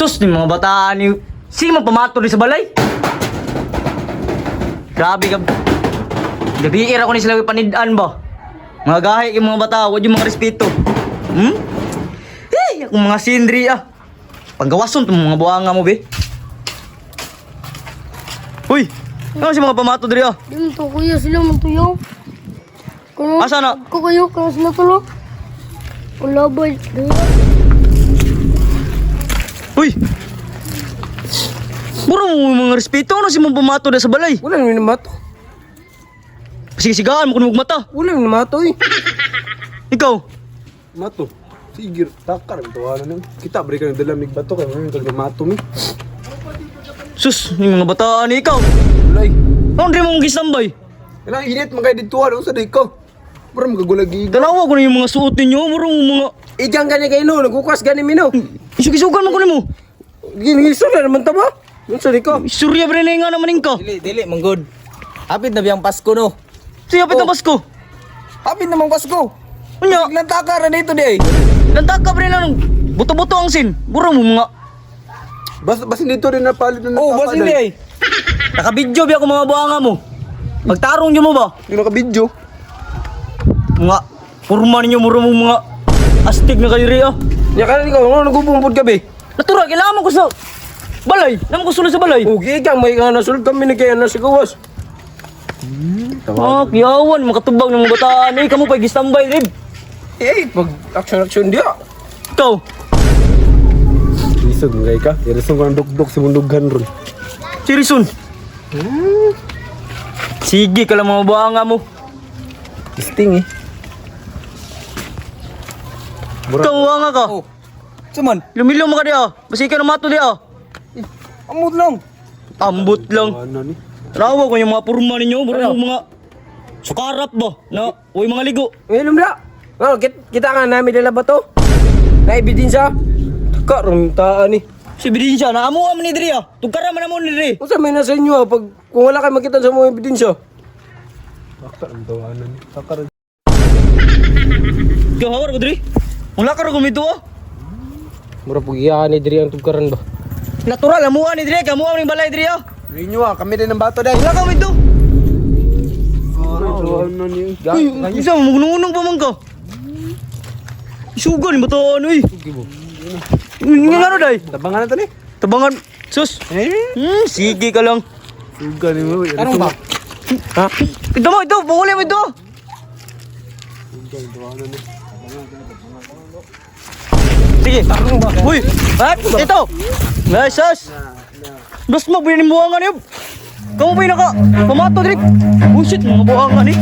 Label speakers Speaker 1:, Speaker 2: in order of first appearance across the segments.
Speaker 1: Sus, ni mga bataan ni... Sino pamato ni sa balay? Grabe ka. Gabiir ako ni sila panidaan ba? Mga gahe yung mga bata, huwag yung mga respeto. Hey, akong mga sindri Panggawason itong mga buhanga mo, be. Uy, ano si mga pamato diri
Speaker 2: Di mo to kuya sila magtuyo.
Speaker 1: Asa na?
Speaker 2: Ko kayo kaya sila tulo. Wala ba?
Speaker 1: Uy! Mura mo mga respeto, ano si mga pamato na sa balay?
Speaker 3: Wala naman mato.
Speaker 1: Sige-sigaan mo kung magmata.
Speaker 3: Wala naman mato eh.
Speaker 1: Ikaw?
Speaker 3: Mato. Sige, takar. Tawanan lang. Kita, beri ka ng dalamig bato. Kaya ngayon kag mato mi.
Speaker 1: Sus, yung mga bataan ni ikaw.
Speaker 3: Wala eh.
Speaker 1: Ano rin mo mong gisambay?
Speaker 3: Kailangan init mga dituan. Ano sa di ko? Mura magagulagi.
Speaker 1: Tanawa ko na yung mga suot ninyo, mura mo mga...
Speaker 3: Ijang gani kayo no. Nagkukas gani mi no.
Speaker 1: Isug-isugan mo ko mo.
Speaker 3: Giniso na naman tama. Ano sa di ko?
Speaker 1: Surya ba rin nga naman ka?
Speaker 4: Dili, manggod. Hapit na biyang Pasko no.
Speaker 1: Siya pa itong Pasko.
Speaker 4: Hapit na mang Pasko.
Speaker 1: Ano?
Speaker 4: Biglang takara dito di ay.
Speaker 1: Lantak ka pa rin lang. Buto-buto ang sin. Mura mo mga...
Speaker 3: Basta dito rin napalit na
Speaker 4: Oh, bas hindi ay.
Speaker 1: Nakabidyo biya ko mga buhanga mo. Magtarong nyo mo ba?
Speaker 3: Yung nakabidyo.
Speaker 1: Mga... Purma ninyo, mura mo mga... Astig na kayo rin
Speaker 3: Ya ka na ikaw. Ano nagpupumpod ka be?
Speaker 1: Natural, kailangan mo ko sa... Balay. Naman ko sunod sa balay.
Speaker 3: Okay kang may nasulod kami na kaya nasa gawas.
Speaker 1: Kiyawan. Makatubag ng mga bataan. Eh, kamu pa gistambay, Rib.
Speaker 3: Eh, pag action dia.
Speaker 1: Ikaw.
Speaker 3: Isog ngay ka. Irisong ka ng dukdok sa mundughan ron.
Speaker 1: Sirison. Sige ka lang mga buhanga mo.
Speaker 3: Sting eh.
Speaker 1: Ikaw buhanga ka.
Speaker 4: Oh. Suman,
Speaker 1: Lumilo mo ka diya. Basi ka na mato diya.
Speaker 4: amot lang.
Speaker 1: Ambot lang.
Speaker 3: Ano ni?
Speaker 1: Rawa ko yung mga purma ninyo. Mura mo mga... Sukarap ba? Na, uy mga ligo.
Speaker 3: Eh, lumda. Oh, kita nga namin nila ba to? Na ebidensya. Karuntaan eh.
Speaker 1: Si Bidensya, naamuha mo ni Dri Tugkara man mo ni Dri.
Speaker 3: Kung saan may nasa inyo pag kung wala kayo makita sa mga ebidensya. Karuntaan eh. Karuntaan.
Speaker 1: Ikaw hawar ko Dri. Mula ka rin kumito
Speaker 3: Mura pag-iyahan ni Diri ang tugkaran ba?
Speaker 1: Natural, amuha ni Dri. Kamuha mo ni balay Dri
Speaker 3: Rinyo kami din ng bato dahil.
Speaker 1: Wala ka kumito.
Speaker 3: Ano ni?
Speaker 1: Uy, isa mo, magununong pa man ka. Isugan, ba't ano eh? Nga nga dahi.
Speaker 3: Tabangan na to ni?
Speaker 1: Tabangan. Sus. Sige ka lang.
Speaker 3: Suga ni mo.
Speaker 4: Anong ba?
Speaker 3: Ha?
Speaker 1: Ito mo, ito. Pahuli mo ito. Sige. Uy, ha? Ito. Nice, sus. Bas mo, bininin buwangan yun. Kamu ba yung naka pamato, Drik? Bullshit, mga buwangan eh.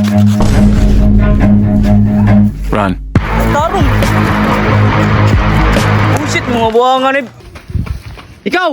Speaker 5: Run.
Speaker 1: Tarong. Bullshit, mga buwangan eh. Ikaw!